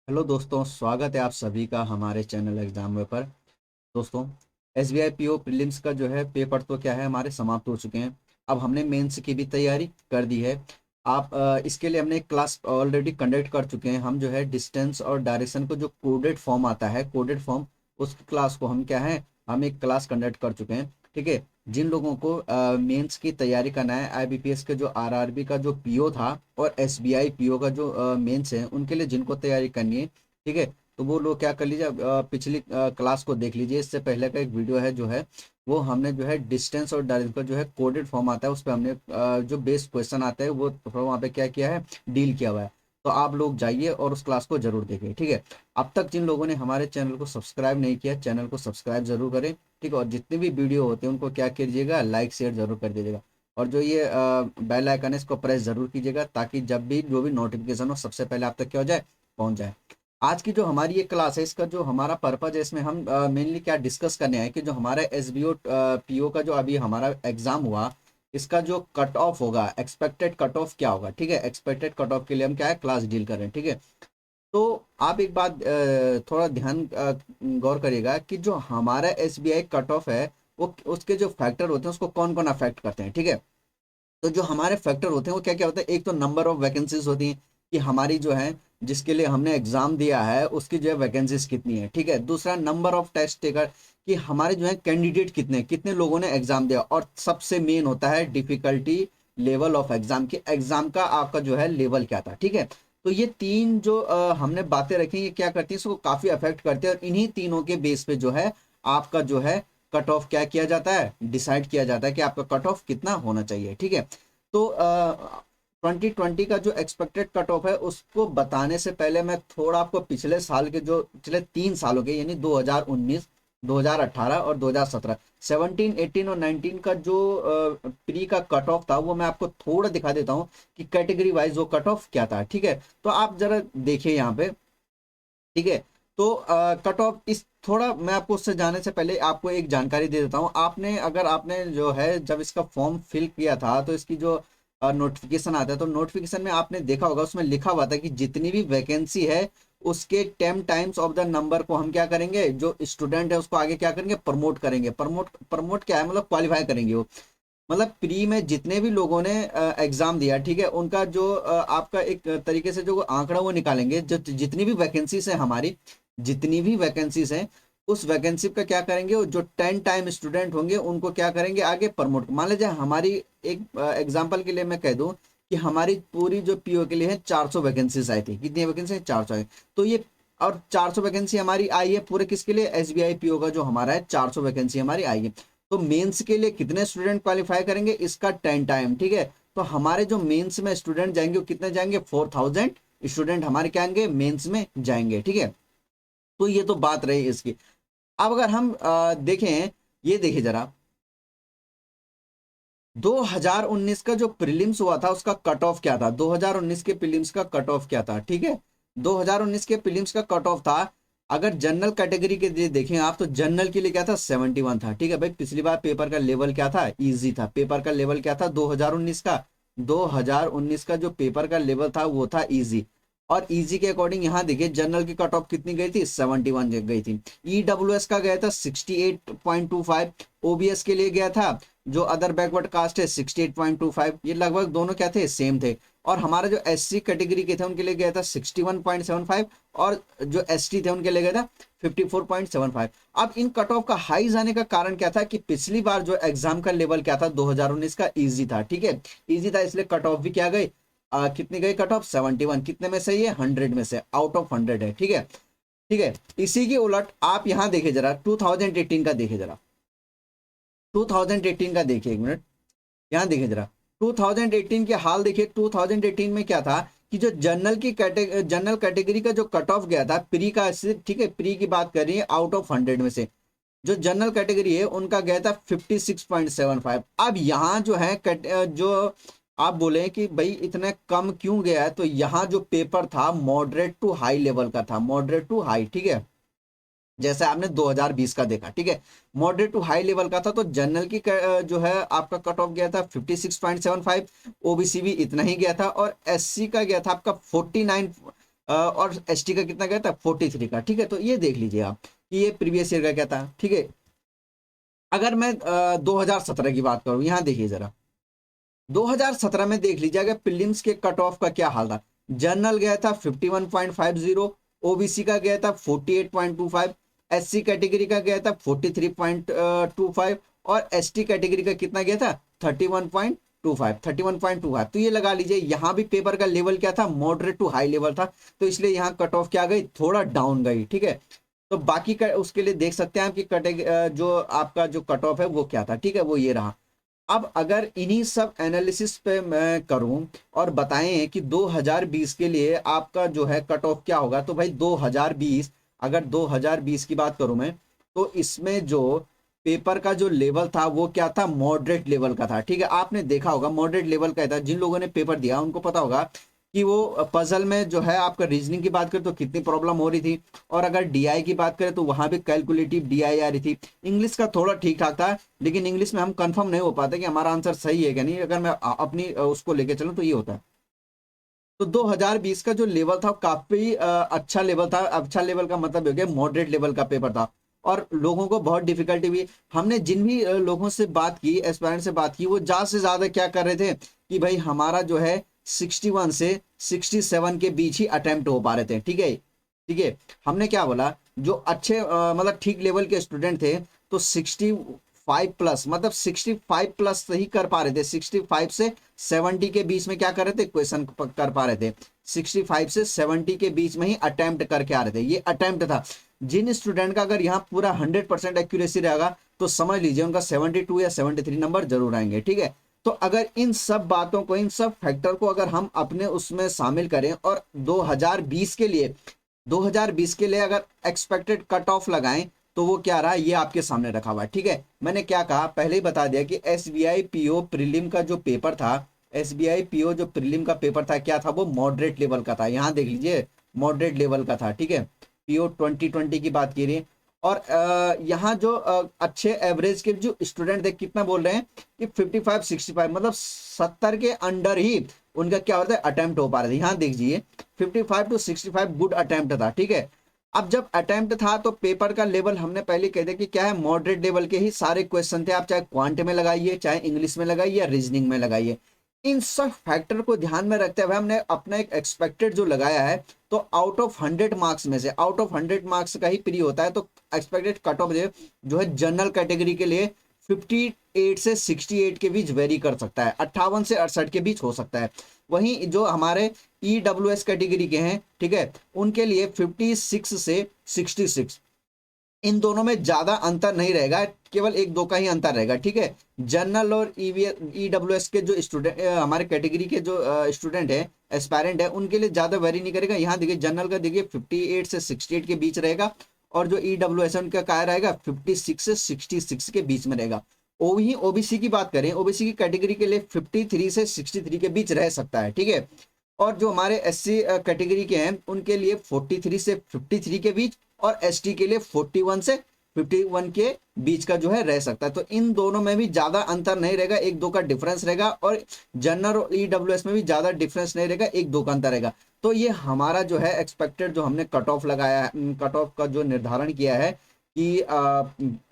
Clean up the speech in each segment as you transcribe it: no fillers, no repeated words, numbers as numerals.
Hello दोस्तों, स्वागत है आप सभी का हमारे चैनल एग्जाम वे पर। दोस्तों, एसबीआई पीओ प्रीलिम्स का जो है पेपर तो क्या है हमारे समाप्त हो चुके हैं। अब हमने मेंस की भी तैयारी कर दी है। आप इसके लिए हमने एक क्लास ऑलरेडी कंडक्ट कर चुके हैं। हम जो है डिस्टेंस और डायरेक्शन को जो कोडेड फॉर्म आता है, कोडेड फॉर्म, उस क्लास को हम क्या है, हम एक क्लास कंडक्ट कर चुके हैं। ठीक है। जिन लोगों को मेंस की तैयारी करना है, आईबीपीएस के जो आरआरबी का जो पीओ था और एसबीआई पीओ का जो मेंस है, उनके लिए जिनको तैयारी करनी है, ठीक है, तो वो लोग क्या कर लीजिए, पिछली क्लास को देख लीजिए। इससे पहले का एक वीडियो है जो है, वो हमने जो है डिस्टेंस और डायरेक्शन का जो है कोडेड फॉर्म आता है, उस पर हमने जो बेस क्वेश्चन आता है वो थोड़ा वहाँ पे क्या किया है, डील किया हुआ है। तो आप लोग जाइए और उस क्लास को जरूर देखिए। ठीक है। अब तक जिन लोगों ने हमारे चैनल को सब्सक्राइब नहीं किया, चैनल को सब्सक्राइब जरूर करें। ठीक है। और जितने भी वीडियो होते हैं उनको क्या कीजिएगा, लाइक शेयर जरूर कर दीजिएगा। और जो ये बेल आइकन है, इसको प्रेस जरूर कीजिएगा, ताकि जब भी जो भी नोटिफिकेशन हो सबसे पहले आप तक क्या हो जाए, पहुंच जाए। आज की जो हमारी ये क्लास है, इसका जो हमारा पर्पज है, इसमें हम मेनली क्या डिस्कस करने आए कि जो हमारा एसबीओ पीओ का जो अभी हमारा एग्जाम हुआ, इसका जो कट ऑफ होगा, एक्सपेक्टेड कट ऑफ क्या होगा। ठीक है। एक्सपेक्टेड कट ऑफ के लिए हम क्या है, क्लास डील कर रहे हैं। ठीक है। तो आप एक बात थोड़ा ध्यान गौर करिएगा कि जो हमारा एसबीआई कट ऑफ है, वो उसके जो फैक्टर होते हैं उसको कौन कौन अफेक्ट करते हैं। ठीक है। तो जो हमारे फैक्टर होते हैं वो क्या क्या होते हैं, एक तो नंबर ऑफ वैकेंसीज होती हैं कि हमारी जो है, जिसके लिए हमने एग्जाम दिया है उसकी जो है वैकेंसीज कितनी है। ठीक है। दूसरा, नंबर ऑफ टेस्ट टेकर, कि हमारे जो है कैंडिडेट कितने कितने लोगों ने एग्जाम दिया। और सबसे मेन होता है डिफिकल्टी लेवल ऑफ एग्जाम, की एग्जाम का आपका जो है लेवल क्या था। ठीक है। तो ये तीन जो हमने बातें रखी, ये क्या करती है, इसको काफी अफेक्ट करते हैं। और इन्हीं तीनों के बेस पे जो है आपका जो है कट ऑफ क्या किया जाता है, डिसाइड किया जाता है कि आपका कट ऑफ कितना होना चाहिए। ठीक है। तो 2020 का जो एक्सपेक्टेड कट ऑफ है, उसको बताने से पहले मैं थोड़ा आपको पिछले साल के, जो पिछले 3 सालों के, यानी 2019, 2018 और 2017, 17, 18 और 19 का जो प्री का कट ऑफ था, वो मैं आपको थोड़ा दिखा देता हूँ कि कैटेगरी वाइज वो कट ऑफ क्या था। ठीक है। तो आप जरा देखिए यहाँ पे। ठीक है। तो कट ऑफ इस, थोड़ा मैं आपको उससे जाने से पहले आपको एक जानकारी दे देता हूँ। आपने, अगर आपने जो है जब इसका फॉर्म फिल किया था, तो इसकी जो नोटिफिकेशन आता है, तो नोटिफिकेशन में आपने देखा होगा, उसमें लिखा हुआ था कि जितनी भी वैकेंसी है उसके 10 टाइम्स ऑफ द नंबर को हम क्या करेंगे, जो स्टूडेंट है उसको आगे क्या करेंगे, प्रमोट करेंगे। प्रमोट प्रमोट क्या है, मतलब क्वालिफाई करेंगे वो। मतलब प्री में जितने भी लोगों ने एग्जाम दिया, ठीक है, उनका जो आपका एक तरीके से जो आंकड़ा वो निकालेंगे, जो जितनी भी वैकेंसीज है हमारी, जितनी भी वैकेंसीज हैं, उस वैकेंसी का क्या करेंगे, वो जो 10 टाइम स्टूडेंट होंगे उनको क्या करेंगे, आगे प्रमोट। मान लीजिए हमारी, एक एग्जाम्पल के लिए मैं कह दूं कि हमारी पूरी जो पीओ के लिए है 400 वैकेंसीज आई थी। कितनी वैकेंसी, 400 आई। तो ये, और 400 वैकेंसी हमारी आई है पूरे किसके लिए, एसबीआई पीओ का जो हमारा है 400 वैकेंसी हमारी आई है। तो मेंस के लिए कितने स्टूडेंट क्वालिफाई करेंगे, इसका 10 टाइम। ठीक है। तो हमारे जो मेंस में स्टूडेंट जाएंगे वो कितने जाएंगे, 4000 स्टूडेंट हमारे क्या आएंगे, मेंस में जाएंगे। ठीक है। तो ये तो बात रही इसकी। अब अगर हम देखें, ये देखिए जरा, 2019 का जो प्रीलिम्स हुआ था उसका कट ऑफ क्या था, 2019 के प्रीलिम्स का कट ऑफ क्या था। ठीक है। 2019 के प्रीलिम्स का कट ऑफ था, अगर जनरल कैटेगरी के लिए देखें आप, तो जनरल के लिए क्या था, 71 था। ठीक है भाई, पिछली बार पेपर का लेवल क्या था, इजी था। पेपर का लेवल क्या था 2019 का, 2019 का जो पेपर का लेवल था वो था इजी। और इजी के अकॉर्डिंग यहाँ देखिए जनरल की कट ऑफ कितनी गई थी, 71 गई थी। ईडब्ल्यूएस का गया था 68.25, ओबीएस के लिए गया था, जो अदर बैकवर्ड कास्ट है, 68.25। ये लगभग दोनों क्या थे, सेम थे। और हमारा जो एससी कैटेगरी के थे उनके लिए गया था 61.75, और जो एसटी थे उनके लिए गया था 54.75। अब इन कट ऑफ का हाई जाने का कारण क्या था, कि पिछली बार जो एग्जाम का लेवल क्या था 2019 का, इजी था। ठीक है। इजी था, इसलिए कट ऑफ भी क्या गई, कितनी गई कट ऑफ, 71। कितने में से, ये 100 में से, आउट ऑफ 100 है। ठीक है। ठीक है। इसी की उलट आप यहां देखिए जरा, 2018 का देखिए जरा, 2018 का देखिए, एक मिनट, यहां देखिए जरा, 2018 के हाल देखिए। 2018 में क्या था कि जो जनरल कैटेगरी का जो कट ऑफ गया था प्री का, ठीक है, प्री की बात कर रही है, आउट ऑफ 100 में से जो जनरल कैटेगरी है उनका गया था 56.75। अब यहाँ जो है जो आप बोले कि भाई इतने कम क्यों गया है, तो यहाँ जो पेपर था मॉडरेट टू हाई लेवल का था, मॉडरेट टू हाई। ठीक है। जैसे आपने 2020 का देखा, ठीक है, मॉडरेट टू हाई लेवल का था, तो जनरल की जो है आपका कट ऑफ गया था 56.75, ओबीसी भी इतना ही गया था, और एससी का गया था आपका 49, और एसटी का कितना गया था 43 का। ठीक है, तो ये देख लीजिए आप कि ये प्रीवियस ईयर का क्या था। ठीक है, अगर मैं 2017 की बात करूं, यहाँ देखिए जरा 2017 में देख लीजिए अगर प्रीलिम्स के कट ऑफ का क्या हाल था। जनरल गया था 51.50, ओबीसी का गया था 48.25, एससी कैटेगरी का गया था 43.25 और एसटी कैटेगरी का कितना गया था 31.25। तो ये लगा लीजिए यहाँ भी पेपर का लेवल क्या था, मॉडरेट टू हाई लेवल था, तो इसलिए यहाँ कट ऑफ क्या गई, थोड़ा डाउन गई। ठीक है, तो बाकी का उसके लिए देख सकते हैं आप कि जो आपका जो कट ऑफ है वो क्या था। ठीक है, वो ये रहा। अब अगर इन्हीं सब एनालिसिस पे मैं करूं और बताएं कि 2020 के लिए आपका जो है कट ऑफ क्या होगा, तो भाई 2020, अगर 2020 की बात करूं मैं, तो इसमें जो पेपर का जो लेवल था वो क्या था, मॉडरेट लेवल का था। ठीक है, आपने देखा होगा मॉडरेट लेवल का था। जिन लोगों ने पेपर दिया उनको पता होगा कि वो पजल में जो है आपका रीजनिंग की बात करें तो कितनी प्रॉब्लम हो रही थी, और अगर डीआई की बात करें तो वहां भी कैलकुलेटिव डीआई आ रही थी। इंग्लिश का थोड़ा ठीक ठाक था, लेकिन इंग्लिश में हम कंफर्म नहीं हो पाते कि हमारा आंसर सही है क्या नहीं। अगर मैं अपनी उसको लेके चलूं तो ये होता है। तो 2020 का जो लेवल था काफी अच्छा लेवल था। अच्छा लेवल का मतलब हो गया मॉडरेट लेवल का पेपर था, और लोगों को बहुत डिफिकल्टी हुई। हमने जिन भी लोगों से बात की, एस्पायरेंट से बात की, वो ज्यादा से ज्यादा क्या कर रहे थे कि भाई हमारा जो है 61 से 67 के बीच ही अटेम्प्ट हो पा रहे थे। ठीक है, ठीक है, हमने क्या बोला, जो अच्छे मतलब ठीक लेवल के स्टूडेंट थे तो 65 प्लस, मतलब 65 प्लस ही कर पा रहे थे। 65 से 70 के बीच में क्या कर रहे थे, क्वेश्चन कर पा रहे थे। 65 से 70 के बीच में ही अटेम्प्ट करके आ रहे थे, ये अटेम्प्ट था। जिन स्टूडेंट का अगर यहाँ पूरा 100% एक्यूरेसी रहेगा तो समझ लीजिए उनका 72 या 73 नंबर जरूर आएंगे। ठीक है, तो अगर इन सब बातों को, इन सब फैक्टर को अगर हम अपने उसमें शामिल करें और 2020 के लिए, 2020 के लिए अगर एक्सपेक्टेड कट ऑफ लगाएं तो वो क्या रहा, ये आपके सामने रखा हुआ है। ठीक है, मैंने क्या कहा पहले ही बता दिया कि एसबीआई पीओ प्रीलिम का जो पेपर था, एसबीआई पीओ जो प्रीलिम का पेपर था क्या था, वो मॉडरेट लेवल का था। यहाँ देख लीजिए मॉडरेट लेवल का था। ठीक है, पीओ 2020 की बात की रही है। और यहाँ जो अच्छे एवरेज के जो स्टूडेंट थे कितना बोल रहे हैं कि 55-65, मतलब 70 के अंडर ही उनका क्या होता है, अटेम्प्ट हो पा रहे थे। यहाँ देखिए 55 to 65 गुड अटेम्प्ट था। ठीक है, अब जब अटेम्प्ट था तो पेपर का लेवल हमने पहले कह दिया कि क्या है, मॉडरेट लेवल के ही सारे क्वेश्चन थे। आप चाहे क्वांट में लगाइए, चाहे इंग्लिश में लगाइए या रीजनिंग में लगाइए। इन सब फैक्टर को ध्यान में रखते हुए हमने अपना एक एक्सपेक्टेड जो लगाया है, तो आउट ऑफ 100 मार्क्स में से, आउट ऑफ 100 मार्क्स का ही प्री होता है, तो एक्सपेक्टेड कट ऑफ जो है जनरल कैटेगरी के लिए 58 से 68 के बीच वेरी कर सकता है, 58 से 68 के बीच हो सकता है। वहीं जो हमारे ईडब्ल्यूएस कैटेगरी के हैं, ठीक है, उनके लिए 56 से 66, इन दोनों में ज्यादा अंतर नहीं रहेगा, केवल एक दो का ही अंतर रहेगा। ठीक है, जनरल और ईडब्ल्यूएस के जो स्टूडेंट, हमारे कैटेगरी के जो स्टूडेंट है, एस्पायरेंट है, उनके लिए ज्यादा वेरी नहीं करेगा। यहाँ देखिए जनरल का देखिए 58 से 68 के बीच रहेगा, और जो ईडब्ल्यूएस है उनका क्या रहेगा 56 से 66 के बीच में रहेगा। वहीं ओबीसी की बात करें, ओबीसी की कैटेगरी के लिए 53 से 63 के बीच रह सकता है। ठीक है, और जो हमारे एससी कैटेगरी के हैं उनके लिए 43 से 53 के बीच, और एसटी के लिए 41 से 51 के बीच का जो है रह सकता है। तो इन दोनों में भी ज्यादा अंतर नहीं रहेगा, एक दो का डिफरेंस रहेगा, और जनरल और ईडब्ल्यूएस में भी ज्यादा डिफरेंस नहीं रहेगा, एक दो का अंतर रहेगा। तो ये हमारा जो है एक्सपेक्टेड जो हमने कट ऑफ लगाया है, कट ऑफ का जो निर्धारण किया है कि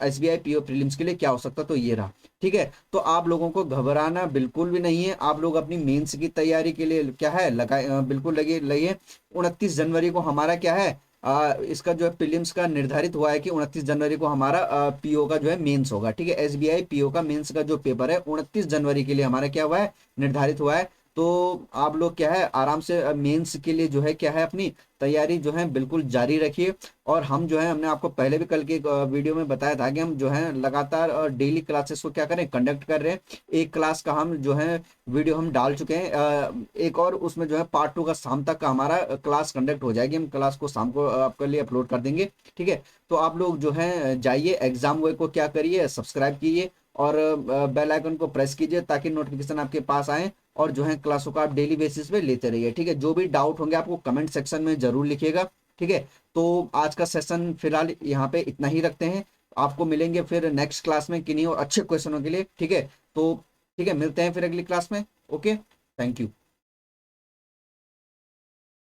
एसबीआई पीओ प्रीलिम्स के लिए क्या हो सकता, तो ये रहा। ठीक है, तो आप लोगों को घबराना बिल्कुल भी नहीं है। आप लोग अपनी मेंस की तैयारी के लिए क्या है लगाए, बिल्कुल लगे लगिए। 29 जनवरी को हमारा क्या है, इसका जो है प्रीलिम्स का निर्धारित हुआ है कि 29 जनवरी को हमारा पीओ का जो है मेंस होगा। ठीक है, एसबीआई पीओ का मेंस का जो पेपर है 29 जनवरी के लिए हमारा क्या हुआ है, निर्धारित हुआ है। तो आप लोग क्या है आराम से मेंस के लिए जो है क्या है अपनी तैयारी जो है बिल्कुल जारी रखिए। और हम जो है, हमने आपको पहले भी कल के वीडियो में बताया था कि हम जो है लगातार डेली क्लासेस को क्या करें, कंडक्ट कर रहे हैं। एक क्लास का हम जो है वीडियो हम डाल चुके हैं, एक और उसमें जो है पार्ट 2 का शाम तक का हमारा क्लास कंडक्ट हो जाएगी। हम क्लास को शाम को आपके लिए अपलोड कर देंगे। ठीक है, तो आप लोग जो है जाइए एग्जाम वे को क्या करिए, सब्सक्राइब कीजिए और बेल आइकन को प्रेस कीजिए ताकि नोटिफिकेशन आपके पास आए, और जो है क्लासों का आप डेली बेसिस पे लेते रहिए। ठीक है, जो भी डाउट होंगे आपको कमेंट सेक्शन में जरूर लिखिएगा। ठीक है, तो आज का सेशन फिलहाल यहाँ पे इतना ही रखते हैं। आपको मिलेंगे फिर नेक्स्ट क्लास में किन्हीं और अच्छे क्वेश्चनों के लिए। ठीक है, तो ठीक है, मिलते हैं फिर अगली क्लास में। Okay, thank you.